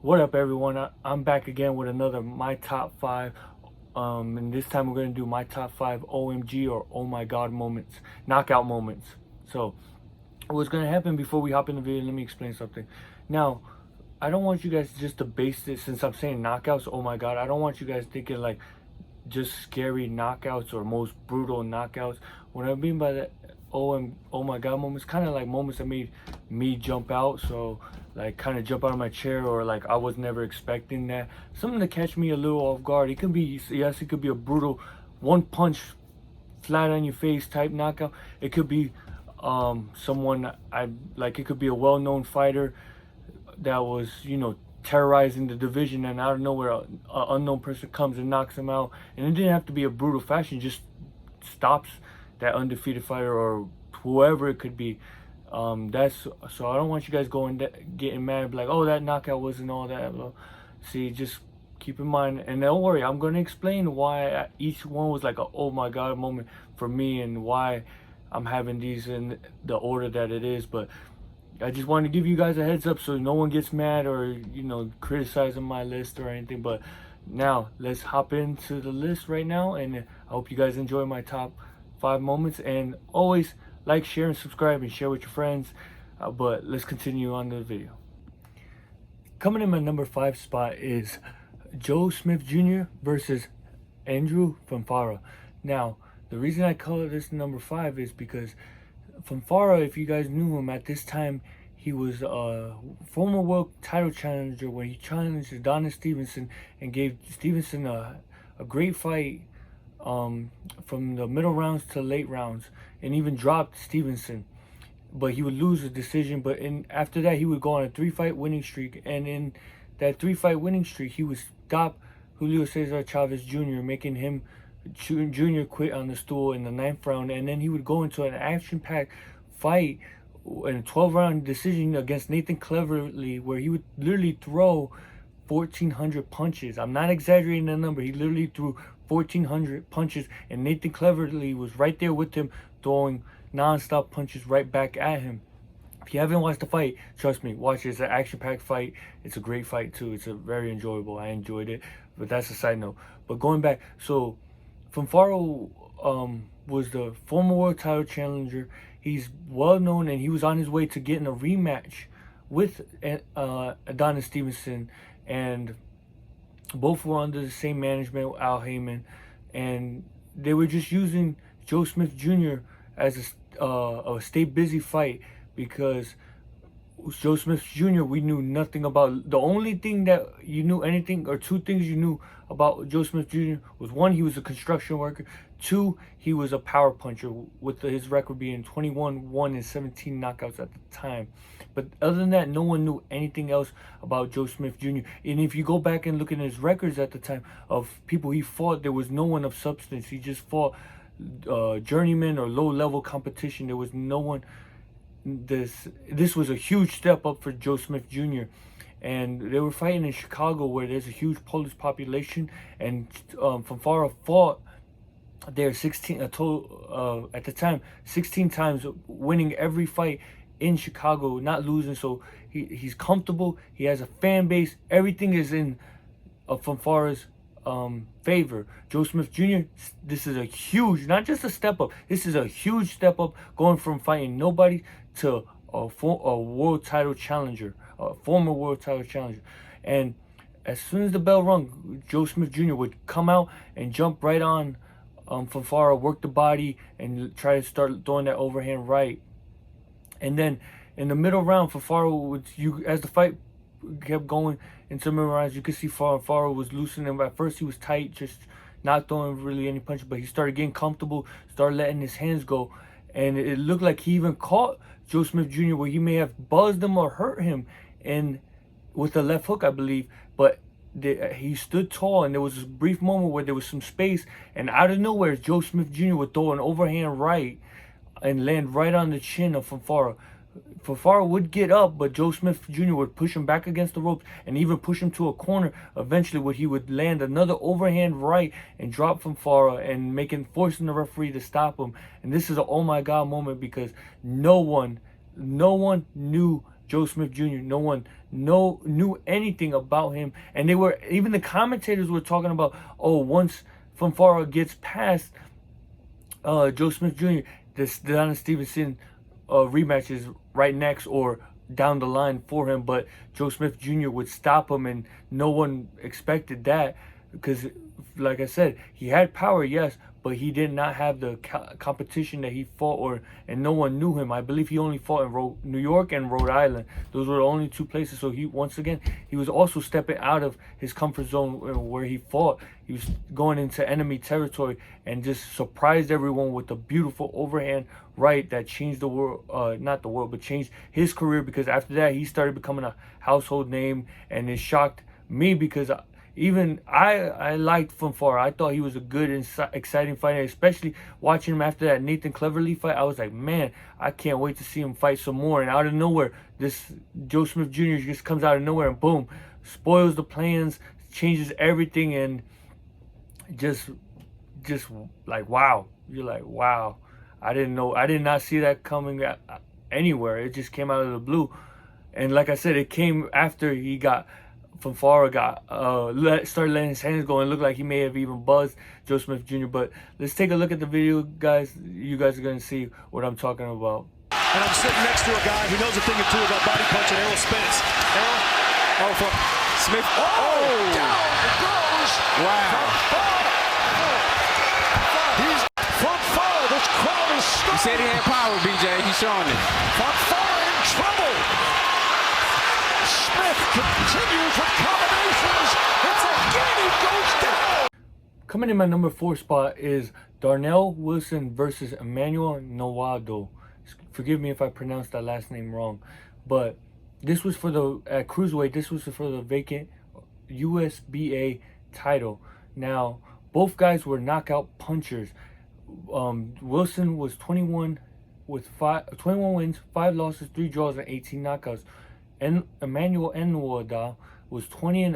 What up, everyone? I'm back again with another My Top 5. And this time we're going to do my top 5 OMG or Oh My God moments, knockout moments. So, what's going to happen before we hop in the video, let me explain something. Now, I don't want you guys just to base it, since I'm saying knockouts, oh my God, I don't want you guys thinking like just scary knockouts or most brutal knockouts. What I mean by that, oh my God moments, kind of like moments that made me jump out. So like kind of jump out of my chair, or like I was never expecting that. Something to catch me a little off guard. It could be, yes, it could be a brutal one punch flat on your face type knockout. It could be someone I like. It could be a well-known fighter that was, terrorizing the division, and out of nowhere a unknown person comes and knocks him out. And it didn't have to be a brutal fashion, just stops that undefeated fighter or whoever it could be. That's so I don't want you guys getting mad, like, oh, that knockout wasn't all that. Well, see, just keep in mind, and don't worry, I'm going to explain why each one was like a oh my God moment for me, and why I'm having these in the order that it is. But I just wanted to give you guys a heads up so no one gets mad or criticizing my list or anything. But now let's hop into the list right now, and I hope you guys enjoy my top 5 moments. And always like, share, and subscribe, and share with your friends. But let's continue on the video. Coming in my number 5 spot is Joe Smith Jr. versus Andrew from Farah. Now, the reason I call this number 5 is because from Farah, if you guys knew him at this time, he was a former world title challenger when he challenged Darnell Stevenson and gave Stevenson a great fight from the middle rounds to late rounds, and even dropped Stevenson. But he would lose a decision. But after that, he would go on a 3-fight winning streak, and in that 3-fight winning streak, he would stop Julio Cesar Chavez Jr., making him Jr. quit on the stool in the 9th round. And then he would go into an action-packed fight in a 12-round decision against Nathan Cleverly, where he would literally throw 1,400 punches. I'm not exaggerating the number. He literally threw 1,400 punches, and Nathan Cleverly was right there with him, throwing non-stop punches right back at him. If you haven't watched the fight, trust me, watch it. It's an action-packed fight. It's a great fight too. It's a very enjoyable. I enjoyed it, but that's a side note. But going back, so from Farah was the former world title challenger. He's well known, and he was on his way to getting a rematch with Adonis Stevenson, and both were under the same management, Al Heyman, and they were just using Joe Smith Jr. as a stay busy fight, because Joe Smith Jr. we knew nothing about. The only thing that you knew anything, or 2 things you knew about Joe Smith Jr. was, 1, he was a construction worker. 2, he was a power puncher, with his record being 21-1 and 17 knockouts at the time. But other than that, no one knew anything else about Joe Smith Jr. And if you go back and look at his records at the time of people he fought, there was no one of substance. He just fought journeyman or low-level competition. There was no one. This was a huge step up for Joe Smith Jr. And they were fighting in Chicago, where there's a huge Polish population, and from Farah fought there 16 a total at the time 16 times, winning every fight in Chicago, not losing. So he's comfortable. He has a fan base. Everything is in from Farah's favor. Joe Smith Jr., this is a huge, not just a step up, this is a huge step up, going from fighting nobody to a world title challenger, a former world title challenger. And as soon as the bell rung, Joe Smith Jr. would come out and jump right on from Farah, work the body, and try to start throwing that overhand right. And then in the middle round, for Farah, as the fight kept going into the middle rounds, you could see Farah was loosening him. At first he was tight, just not throwing really any punches, but he started getting comfortable, started letting his hands go, and it looked like he even caught Joe Smith Jr. where he may have buzzed him or hurt him, and with a left hook, I believe. But he stood tall, and there was a brief moment where there was some space, and out of nowhere, Joe Smith Jr. would throw an overhand right and land right on the chin of Farah. Farah would get up, but Joe Smith Jr. would push him back against the ropes and even push him to a corner. Eventually, he would land another overhand right and drop Farah, and forcing the referee to stop him. And this is an oh my God moment, because no one knew Joe Smith Jr. No one knew anything about him, and even the commentators were talking about, oh, once Farah gets past Joe Smith Jr., this Adonis Stevenson rematch is right next or down the line for him, but Joe Smith Jr. would stop him, and no one expected that because, like I said, he had power, yes, but he did not have the competition that he fought, and no one knew him. I believe he only fought in New York and Rhode Island. Those were the only two places. So he was also stepping out of his comfort zone where he fought. He was going into enemy territory and just surprised everyone with a beautiful overhand right that changed the world, not the world, but changed his career, because after that he started becoming a household name, and it shocked me because even I liked Farah. I thought he was a good and exciting fighter, especially watching him after that Nathan Cleverly fight. I was like, man, I can't wait to see him fight some more. And out of nowhere, this Joe Smith Jr. just comes out of nowhere and boom, spoils the plans, changes everything, and just like, wow. You're like, wow. I did not see that coming anywhere. It just came out of the blue. And like I said, it came after he got Farah started letting his hands go and looked like he may have even buzzed Joe Smith Jr. But let's take a look at the video, guys. You guys are going to see what I'm talking about. And I'm sitting next to a guy who knows a thing or two about body punching, Errol Spence. Errol, for Smith. Oh! Down it goes! Wow. He's Farah. This crowd is stunned. He said he had power, BJ. He's showing it. Farah in trouble. Smith continues with combinations. It's again, he goes down. Coming in my number 4 spot is Darnell Wilson versus Emmanuel Nawado. Forgive me if I pronounced that last name wrong, but this was for the at cruiserweight. This was for the vacant USBA title. Now, both guys were knockout punchers. Wilson was 21 wins, 5 losses, 3 draws, and 18 knockouts. And Emmanuel Nawado was 20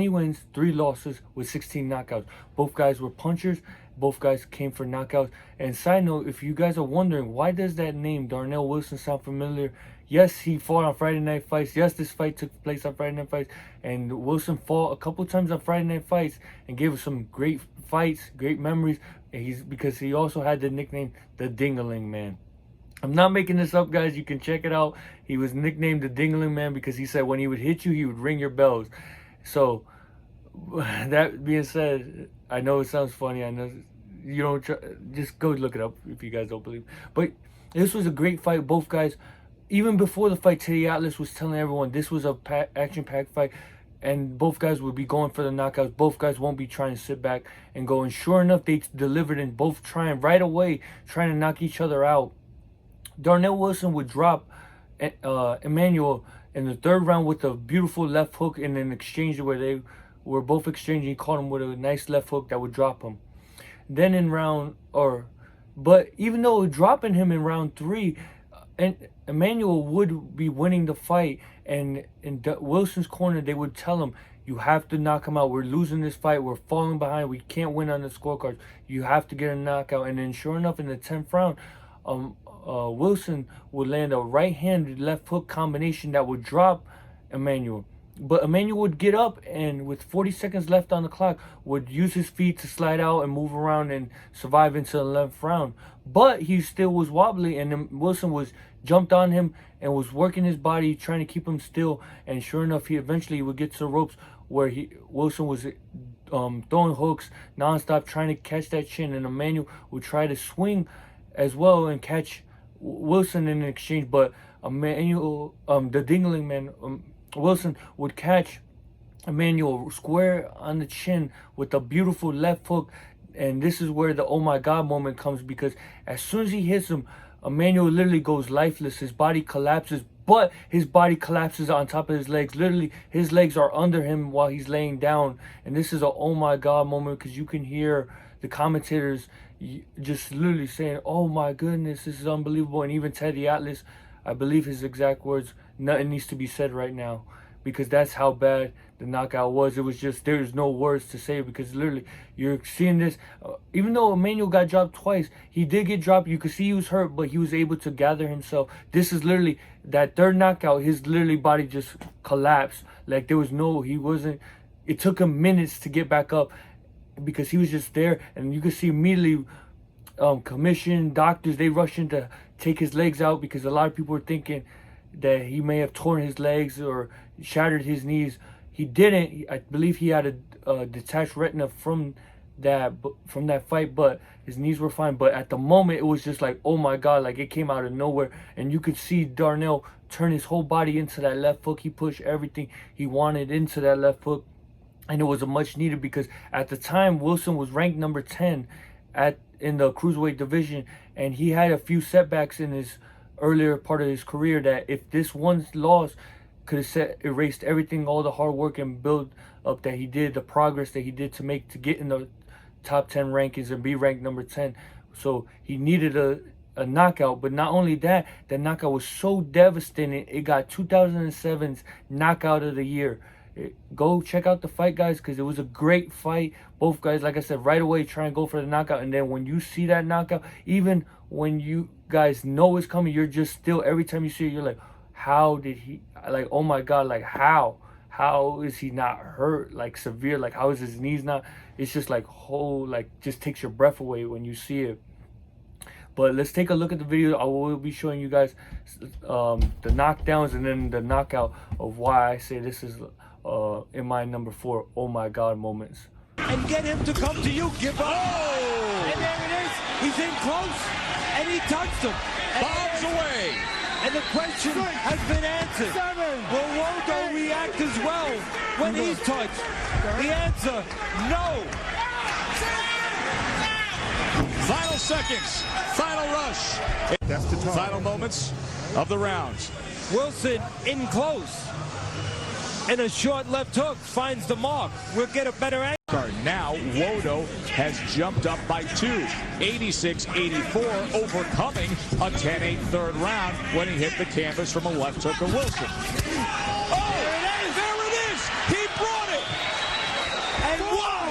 wins, 3 losses with 16 knockouts. Both guys were punchers. Both guys came for knockouts. And side note, if you guys are wondering, why does that name Darnell Wilson sound familiar? Yes, he fought on Friday Night Fights. Yes, this fight took place on Friday Night Fights. And Wilson fought a couple times on Friday Night Fights and gave us some great fights, great memories. And because he also had the nickname the Dingling Man. I'm not making this up, guys. You can check it out. He was nicknamed the Dingling Man because he said when he would hit you, he would ring your bells. So, that being said, I know it sounds funny. I know you don't just go look it up if you guys don't believe. But this was a great fight. Both guys, even before the fight, Teddy Atlas was telling everyone this was a action-packed fight, and both guys would be going for the knockouts. Both guys won't be trying to sit back and go. And sure enough, they delivered, and both trying right away, trying to knock each other out. Darnell Wilson would drop Emmanuel in the 3rd round with a beautiful left hook in an exchange where they were both exchanging. He caught him with a nice left hook that would drop him. Then but even though dropping him in round 3, and Emmanuel would be winning the fight, and in Wilson's corner they would tell him, you have to knock him out. We're losing this fight. We're falling behind. We can't win on the scorecards. You have to get a knockout. And then sure enough, in the 10th round, Wilson would land a right-handed left hook combination that would drop Emmanuel. But Emmanuel would get up and with 40 seconds left on the clock would use his feet to slide out and move around and survive into the 11th round. But he still was wobbly, and then Wilson was jumped on him and was working his body, trying to keep him still. And sure enough, he eventually would get to the ropes where Wilson was throwing hooks nonstop, trying to catch that chin, and Emmanuel would try to swing as well and catch Wilson in an exchange, but Emmanuel, the Dingling Man, Wilson would catch Emmanuel square on the chin with a beautiful left hook. And this is where the oh my god moment comes, because as soon as he hits him, Emmanuel literally goes lifeless. His body collapses, but his body collapses on top of his legs. Literally, his legs are under him while he's laying down. And this is a oh my god moment, because you can hear the commentators just literally saying, oh my goodness, this is unbelievable. And even Teddy Atlas, I believe his exact words, nothing needs to be said right now. because that's how bad the knockout was. It was just, there's no words to say, because literally you're seeing this. Even though Emmanuel got dropped twice, he did get dropped. You could see he was hurt, but he was able to gather himself. This is literally that third knockout. His literally body just collapsed. Like there was no, he wasn't. It took him minutes to get back up because he was just there, and you could see immediately. Commission doctors, they rushed in to take his legs out because a lot of people were thinking that he may have torn his legs or shattered his knees. He didn't. I believe he had a detached retina from that fight, but his knees were fine. But at the moment, it was just like, oh my God, like it came out of nowhere, and you could see Darnell turn his whole body into that left hook. He pushed everything he wanted into that left hook, and it was a much needed, because at the time Wilson was ranked number 10 in the cruiserweight division, and he had a few setbacks in his earlier part of his career that if this one loss could have erased everything, all the hard work and build up that he did, the progress that he did to get in the top 10 rankings and be ranked number 10. So he needed a knockout. But not only that, the knockout was so devastating, it got 2007's knockout of the year. Go check out the fight, guys, because it was a great fight. Both guys, like I said, right away try and go for the knockout, and then when you see that knockout, even when you guys know it's coming, you're just still, every time you see it, you're like, how did he, like, oh my God, like how is he not hurt, like severe, like how is his knees not, it's just like whole, like just takes your breath away when you see it. But let's take a look at the video. I will be showing you guys the knockdowns and then the knockout of why I say this is in my number 4 oh my God moments. And get him to come to you, give up. Oh! And there it is. He's in close, and he touched him. Bombs away. And the question has been answered. Will Waldo react as well when he's touched? The answer, no. Final seconds, final rush. That's the time. Final moments of the rounds. Wilson in close. And a short left hook finds the mark. We'll get a better angle. Now, Wodo has jumped up by 2, 86-84, overcoming a 10-8 third round when he hit the canvas from a left hook of Wilson. Oh, there it is! He brought it! And why?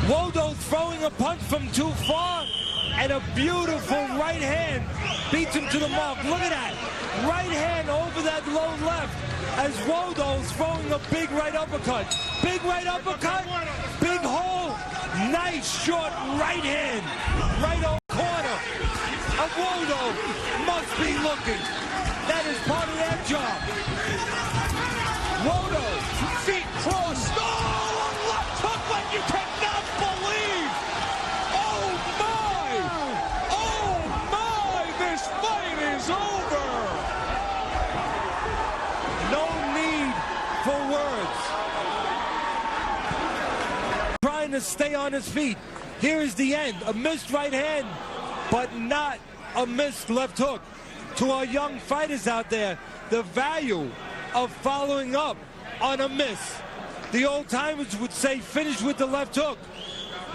Wodo throwing a punch from too far, and a beautiful right hand beats him to the mark. Look at that. Right hand over that low left, as Wodo's throwing a big right uppercut. Big right uppercut, big hole, nice short right hand. Right over corner. And Wodo must be looking. That is part of their job. Wodo, Feet crossed. Oh, a left hook like you cannot believe. Oh my, this fight is over. no need for words. Trying to stay on his feet. Here is the end. A missed right hand, but not a missed left hook. To our young fighters out there, the value of following up on a miss. The old timers would say finish with the left hook.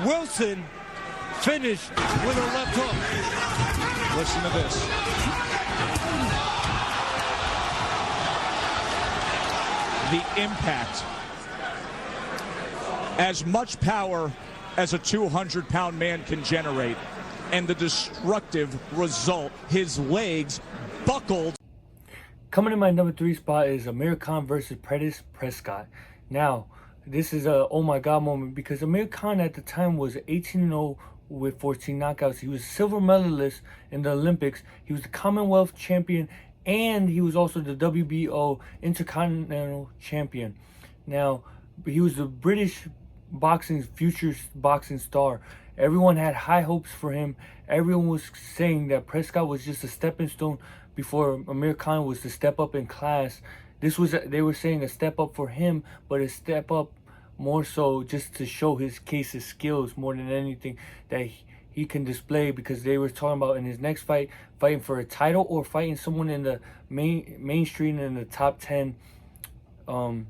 Wilson finished with a left hook. Listen to this. The impact. As much power as a 200-pound man can generate, and the destructive result, his legs buckled. Coming in my number 3 spot is Amir Khan versus Prentice Prescott. Now, this is a oh my God moment, because Amir Khan at the time was 18-0 with 14 knockouts. He was a silver medalist in the Olympics. He was the Commonwealth champion, and he was also the WBO Intercontinental champion. Now, he was the British future boxing star. Everyone had high hopes for him. Everyone was saying that Prescott was just a stepping stone before Amir Khan was to step up in class. They were saying a step up for him, but a step up more so just to show his skills more than anything that he can display, because they were talking about in his next fight, fighting for a title or fighting someone in the mainstream in the top 10 in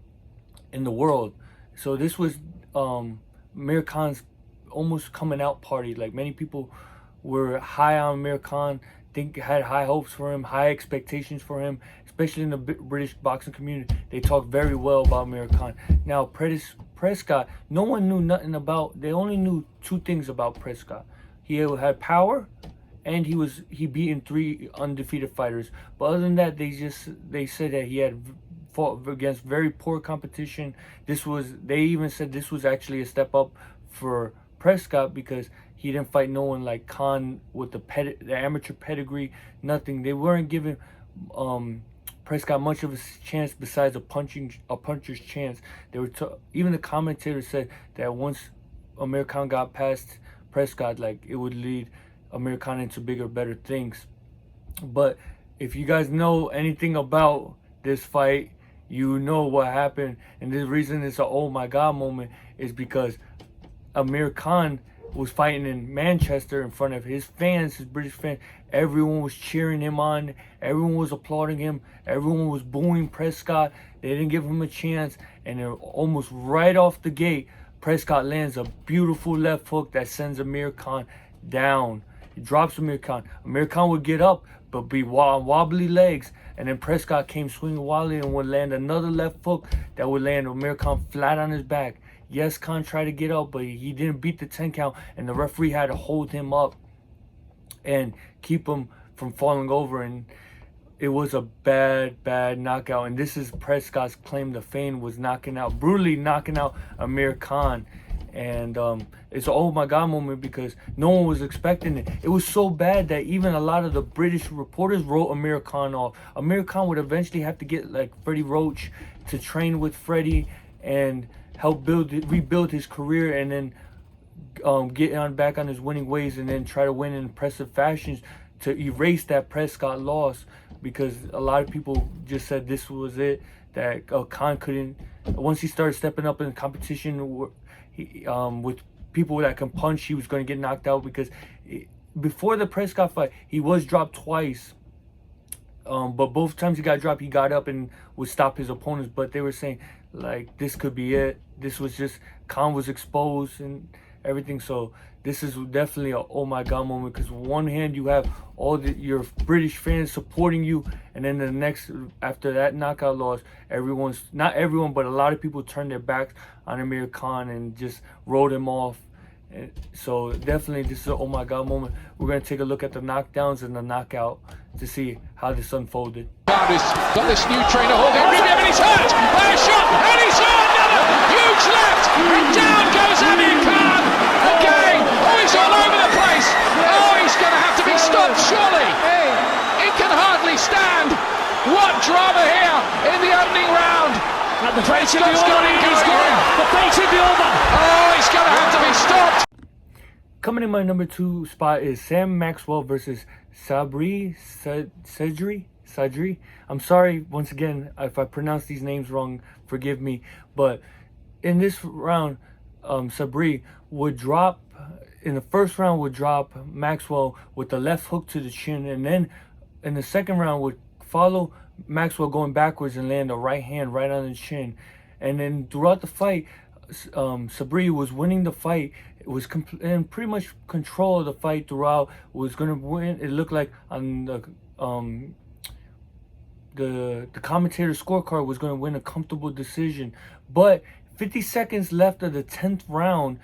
the world. So this was Amir Khan's almost coming out party. Like, many people were high on Amir Khan. had high hopes for him, high expectations for him, especially in the British boxing community. They talked very well about Amir Khan. Now, Prescott, no one knew nothing about. They only knew two things about Prescott. He had power, and he beaten 3 undefeated fighters. But other than that, they said that he had fought against very poor competition. They even said this was actually a step up for Prescott because he didn't fight no one like Khan with the amateur pedigree, nothing. They weren't giving Prescott much of a chance besides a puncher's chance. They were even the commentator said that once Amir Khan got past Prescott, like it would lead Amir Khan into bigger, better things. But if you guys know anything about this fight, you know what happened, and the reason it's a oh my god moment is because Amir Khan was fighting in Manchester in front of his fans, his British fans. Everyone was cheering him on. Everyone was applauding him. Everyone was booing Prescott. They didn't give him a chance. And then almost right off the gate, Prescott lands a beautiful left hook that sends Amir Khan down. He drops Amir Khan. Amir Khan would get up, but be on wobbly legs. And then Prescott came swinging wildly and would land another left hook that would land Amir Khan flat on his back. Yes, Khan tried to get up, but he didn't beat the 10 count, and the referee had to hold him up and keep him from falling over. And it was a bad knockout. And this is Prescott's claim to fame, was brutally knocking out Amir Khan. And it's an oh my god moment because no one was expecting it. It was so bad that even a lot of the British reporters wrote Amir Khan off. Amir Khan would eventually have to get like Freddie Roach to train with Freddie and help rebuild his career, and then get back on his winning ways, and then try to win in impressive fashions to erase that Prescott loss, because a lot of people just said this was it, that Khan couldn't, once he started stepping up in the competition with people that can punch, he was going to get knocked out, because before the Prescott fight, he was dropped twice. But both times he got dropped, he got up and would stop his opponents. But they were saying, like, this could be it. This was just, Khan was exposed and everything. So this is definitely a oh my god moment, because on one hand you have all your British fans supporting you, and then the next, after that knockout loss, not everyone, but a lot of people turned their backs on Amir Khan and just wrote him off. And so definitely this is a oh my god moment. We're going to take a look at the knockdowns and the knockout to see how this unfolded. Got this new trainer holding him, and he's hurt by a shot, and he's another huge left, and down goes Amir Khan again. Oh, he's all over the place. Oh, he's going to have to be stopped, surely. He can hardly stand. What drama here in the opening round. And the fight should be over. He's gone. The fight should be over. Oh, he's going to have to be stopped. Coming in my number 2 spot is Sam Maxwell versus Sadri. I'm sorry once again if I pronounce these names wrong, forgive me. But in this round, Sabri would drop, in the first round would drop Maxwell with the left hook to the chin, and then in the second round would follow Maxwell going backwards and land a right hand right on the chin. And then throughout the fight, Sabri was winning the fight. It was in pretty much control of the fight throughout. Was going to win. It looked like on the commentator scorecard was going to win a comfortable decision. But 50 seconds left of the 10th round,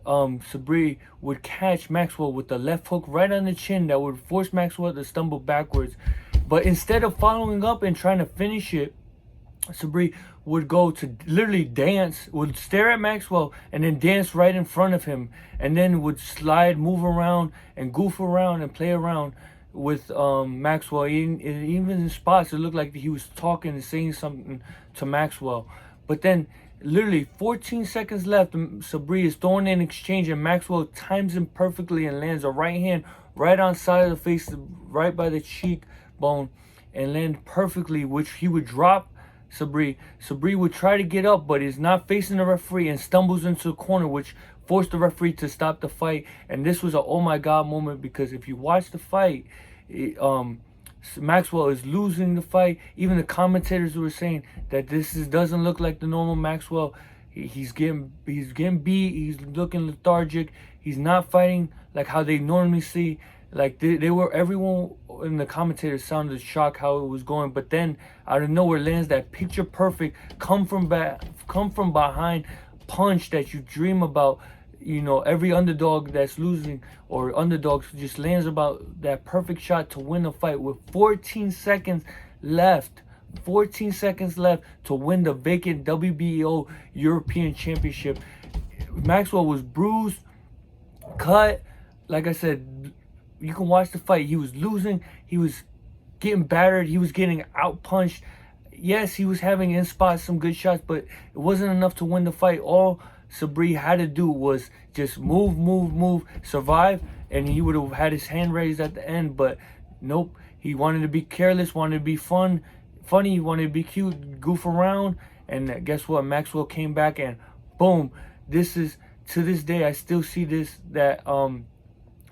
Sabri would catch Maxwell with the left hook right on the chin that would force Maxwell to stumble backwards. But instead of following up and trying to finish it, Sabri would go to literally dance, would stare at Maxwell and then dance right in front of him, and then would slide, move around and goof around and play around with Maxwell. Even in spots it looked like he was talking and saying something to Maxwell. But then literally 14 seconds left, Sabri is throwing in exchange, and Maxwell times him perfectly and lands a right hand right on side of the face, right by the cheekbone, and land perfectly, which he would drop Sabri. Sabri would try to get up, but is not facing the referee and stumbles into the corner, which forced the referee to stop the fight. And this was a oh my god moment, because if you watch the fight, Maxwell is losing the fight. Even the commentators were saying that doesn't look like the normal Maxwell. He's getting beat. He's looking lethargic. He's not fighting like how they normally see. Like they were, everyone in the commentators sounded shocked how it was going, but then out of nowhere lands that picture perfect come from behind punch that you dream about. You know, every underdog that's losing or underdogs just lands about that perfect shot to win the fight with 14 seconds left. 14 seconds left to win the vacant WBO European Championship. Maxwell was bruised, cut. Like I said, you can watch the fight. He was losing. He was getting battered. He was getting out-punched. Yes, he was having in spots some good shots, but it wasn't enough to win the fight. All Sabar had to do was just move, survive, and he would have had his hand raised at the end. But nope, he wanted to be careless, wanted to be funny, he wanted to be cute, goof around, and guess what? Maxwell came back and boom. This is, to this day, I still see that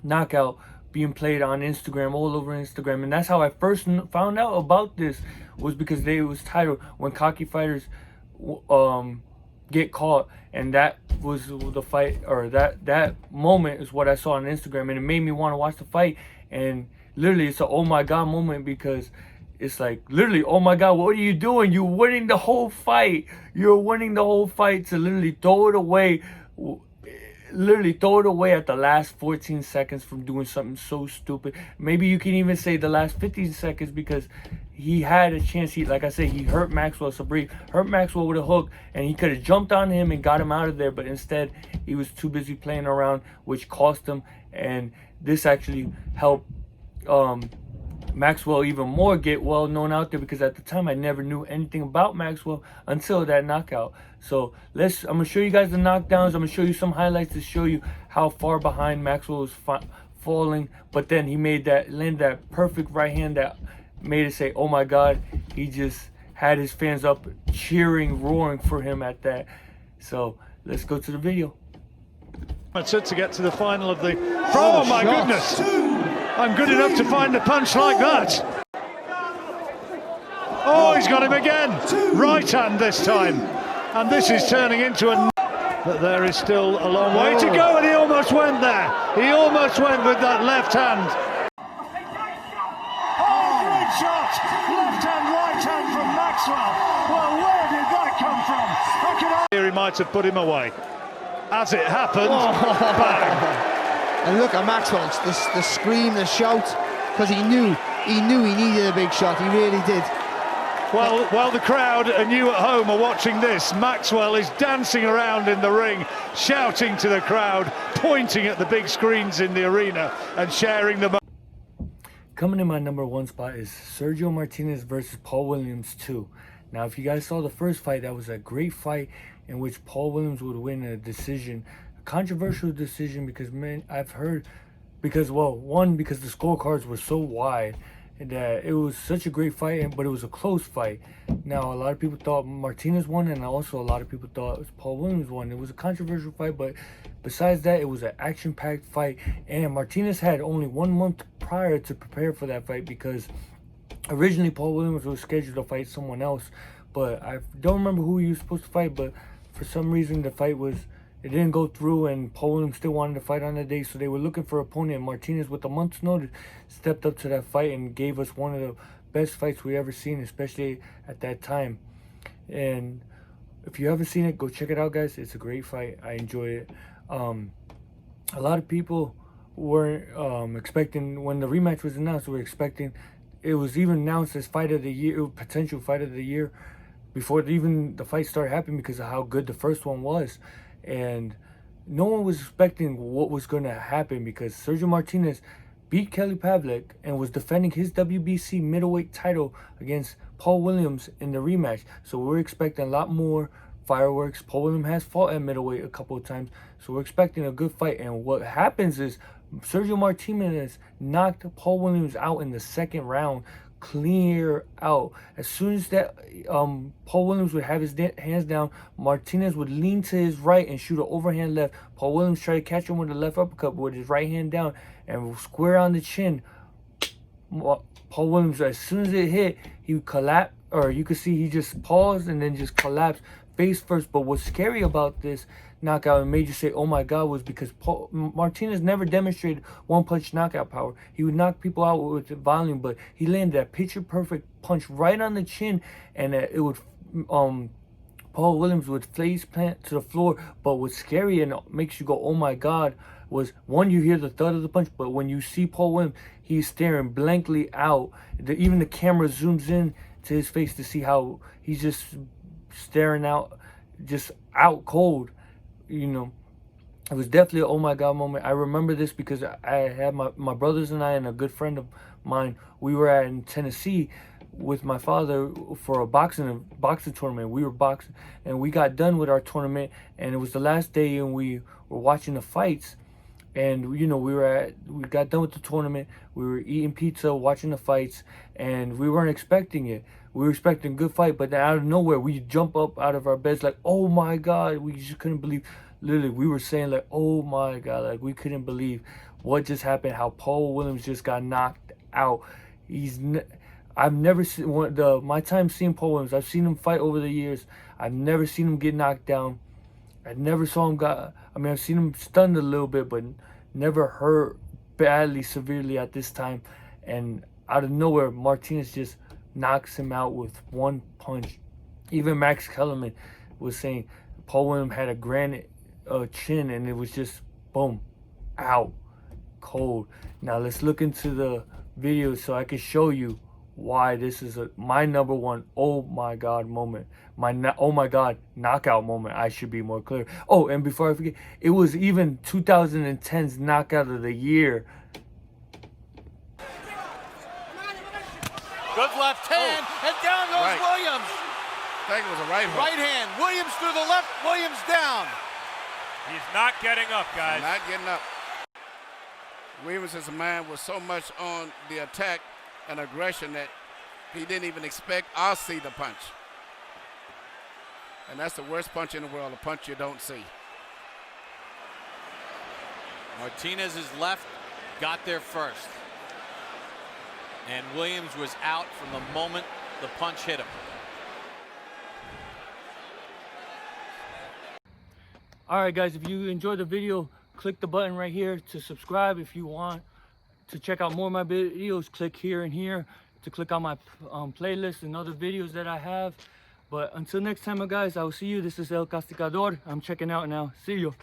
knockout being played on Instagram, all over Instagram, and that's how I first found out about this, was because it was titled "When Cocky Fighters Get Caught," and that was the fight, or that moment is what I saw on Instagram, and it made me want to watch the fight. And literally, it's a oh my god moment, because it's like, literally, oh my god, what are you doing? You're winning the whole fight. You're winning the whole fight to literally throw it away. Literally throw it away at the last 14 seconds from doing something so stupid. Maybe you can even say the last 15 seconds, because he had a chance. He, like I said, he hurt Maxwell. Sabar hurt Maxwell with a hook, and he could have jumped on him and got him out of there, but instead he was too busy playing around, which cost him. And this actually helped Maxwell even more get well known out there, because at the time I never knew anything about Maxwell until that knockout. So I'm gonna show you guys the knockdowns. I'm gonna show you some highlights to show you how far behind Maxwell was falling, but then he landed that perfect right hand that made it say oh my god. He just had his fans up cheering, roaring for him at that. So let's go to the video. To get to the final of the... Oh my goodness! I'm good enough to find a punch like that. Oh, he's got him again. Right hand this time. And this is turning into a... But there is still a long way to go, and he almost went there. He almost went with that left hand. Oh, great shot! Left hand, right hand from Maxwell. Well, where did that come from? How can I... Here he might have put him away. As it happened, bang! And look at Maxwell, the scream, the shout, because he knew he needed a big shot. He really did. Well, while the crowd and you at home are watching this, Maxwell is dancing around in the ring, shouting to the crowd, pointing at the big screens in the arena and sharing them. Coming in my number one spot is Sergio Martinez versus Paul Williams 2. Now, if you guys saw the first fight, that was a great fight in which Paul Williams would win a decision. Controversial decision, because I've heard, because the scorecards were so wide that it was such a great fight, but it was a close fight. Now, a lot of people thought Martinez won, and also a lot of people thought Paul Williams won. It was a controversial fight, but besides that, it was an action-packed fight, and Martinez had only 1 month prior to prepare for that fight, because originally Paul Williams was scheduled to fight someone else, but I don't remember who he was supposed to fight, but for some reason the fight it didn't go through, and Paul Williams still wanted to fight on the day, so they were looking for an opponent, and Martinez, with a month's notice, stepped up to that fight and gave us one of the best fights we ever seen, especially at that time. And if you haven't seen it, go check it out, guys. It's a great fight. I enjoy it. A lot of people were expecting, when the rematch was announced, it was even announced as fight of the year, potential fight of the year, before even the fight started happening, because of how good the first one was. And no one was expecting what was going to happen, because Sergio Martinez beat Kelly Pavlik and was defending his WBC middleweight title against Paul Williams in the rematch. So we're expecting a lot more fireworks. Paul Williams has fought at middleweight a couple of times, so we're expecting a good fight. And what happens is Sergio Martinez knocked Paul Williams out in the second round, clear out. As soon as that Paul Williams would have his hands down, Martinez would lean to his right and shoot an overhand left. Paul Williams tried to catch him with a left uppercut with his right hand down and square on the chin. Paul Williams, as soon as it hit, he would collapse, or you could see he just paused and then just collapsed, face first. But what's scary about this knockout and made you say, oh my God, was because Martinez never demonstrated one-punch knockout power. He would knock people out with volume, but he landed that picture-perfect punch right on the chin, and it would, Paul Williams would face plant to the floor. But what's scary and makes you go, oh my God, was one, you hear the thud of the punch, but when you see Paul Williams, he's staring blankly out. Even the camera zooms in to his face to see how he's just staring out, just out cold. You know, it was definitely an oh my God moment. I remember this because I had my brothers and I and a good friend of mine, we were in Tennessee with my father for a boxing tournament. We were boxing and we got done with our tournament, and it was the last day, and we were watching the fights. And you know, we got done with the tournament, we were eating pizza, watching the fights, and we weren't expecting it. We were expecting a good fight, but then out of nowhere, we jump up out of our beds like, oh my God, we just couldn't believe. Literally, we were saying like, oh my God, like we couldn't believe what just happened, how Paul Williams just got knocked out. I've never seen my time seeing Paul Williams. I've seen him fight over the years. I've never seen him get knocked down. I never saw him I've seen him stunned a little bit, but never hurt badly, severely at this time. And out of nowhere, Martinez just knocks him out with one punch. Even Max Kellerman was saying Paul Williams had a granite chin, and it was just boom, out, cold. Now let's look into the video so I can show you why this is my number one oh my God moment. Oh my God knockout moment, I should be more clear. Oh, and before I forget, it was even 2010's knockout of the year. Good left hand, and down goes Williams. I think it was a right hook. Right hand, Williams through the left, Williams down. He's not getting up, guys. Not getting up. Williams is a man with so much on the attack and aggression that he didn't even expect or see the punch. And that's the worst punch in the world, a punch you don't see. Martinez's left got there first. And Williams was out from the moment the punch hit him. Alright guys, if you enjoyed the video, click the button right here to subscribe. If you want to check out more of my videos, click here and here to click on my playlist and other videos that I have. But until next time, guys, I will see you. This is El Castigador. I'm checking out now. See you.